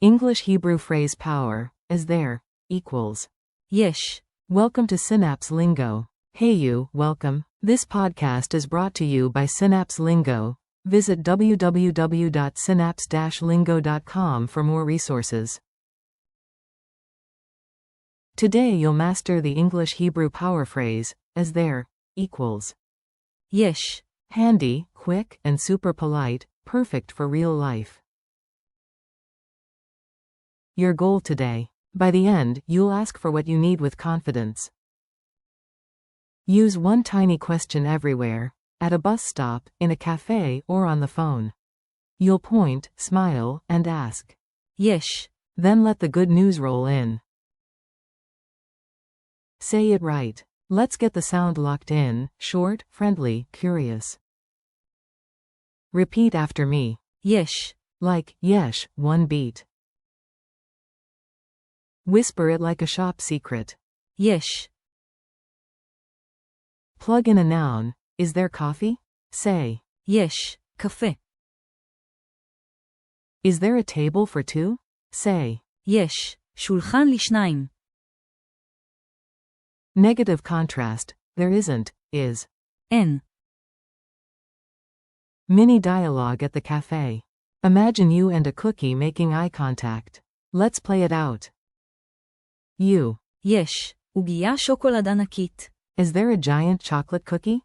English Hebrew phrase power, is there, equals. יש. Welcome to Synapse Lingo. Hey you, welcome. This podcast is brought to you by Synapse Lingo. Visit www.synapse-lingo.com for more resources. Today you'll master the English Hebrew power phrase, is there, equals. יש. Handy, quick, and super polite, perfect for real life. Your goal today. By the end, you'll ask for what you need with confidence. Use one tiny question everywhere, at a bus stop, in a cafe, or on the phone. You'll point, smile, and ask. יש. Then let the good news roll in. Say it right. Let's get the sound locked in, short, friendly, curious. Repeat after me. יש. Like, yesh, one beat. Whisper it like a shop secret. יש. Plug in a noun. Is there coffee? Say. יש. קפה. Is there a table for two? Say. יש. שולחן לשניים. Negative contrast. There isn't, is. אין. Mini dialogue at the cafe. Imagine you and a cookie making eye contact. Let's play it out. You. יש. עוגייה שוקולד ענקית. Is there a giant chocolate cookie?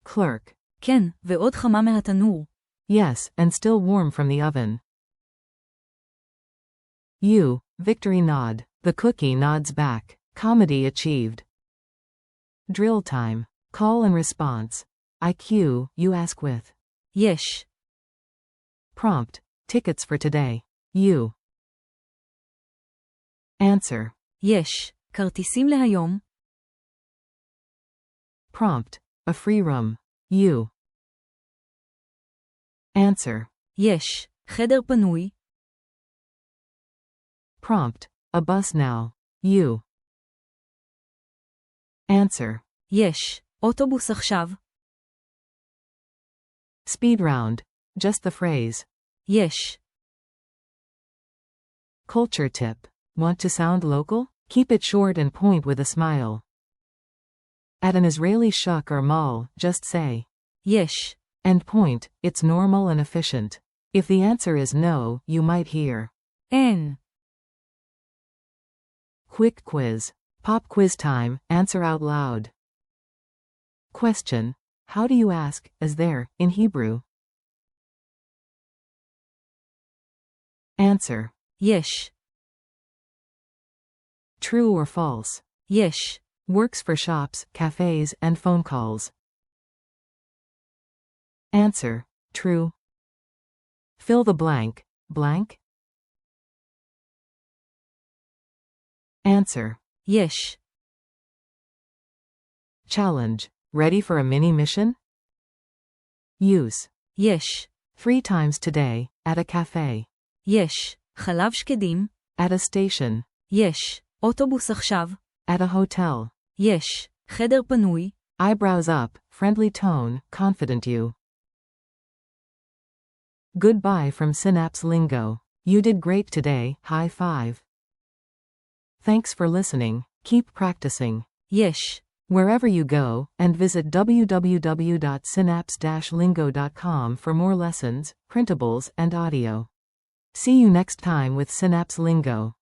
Clerk. כן, ועוד חמה מהתנור. Yes, and still warm from the oven. You. Victory nod. The cookie nods back. Comedy achieved. Drill time. Call and response. I cue, you ask with. יש. Prompt. Tickets for today. You. Answer. יש. כרטיסים להיום. Prompt. A free room. You. Answer. יש. חדר פנוי. Prompt. A bus now. You. Answer. יש. אוטובוס עכשיו. Speed round. Just the phrase. יש. Culture tip. Want to sound local? Keep it short and point with a smile. At an Israeli shuk or mall, just say. יש. And point. It's normal and efficient. If the answer is no, you might hear. אין. Quick quiz. Pop quiz time. Answer out loud. Question. How do you ask, is there, in Hebrew? Answer. יש. True or false? יש. Works for shops, cafes, and phone calls. Answer. True. Fill the blank. Blank? Answer. יש. Challenge. Ready for a mini mission? Use. יש. 3 times today, at a cafe. יש. חלב שקדים. At a station. יש. אוטובוס עכשיו. At a hotel. יש. חדר פנוי. Eyebrows up, friendly tone, confident you. Goodbye from Synapse Lingo. You did great today, high five. Thanks for listening, keep practicing. יש. Wherever you go, and visit www.synapse-lingo.com for more lessons, printables, and audio. See you next time with Synapse Lingo.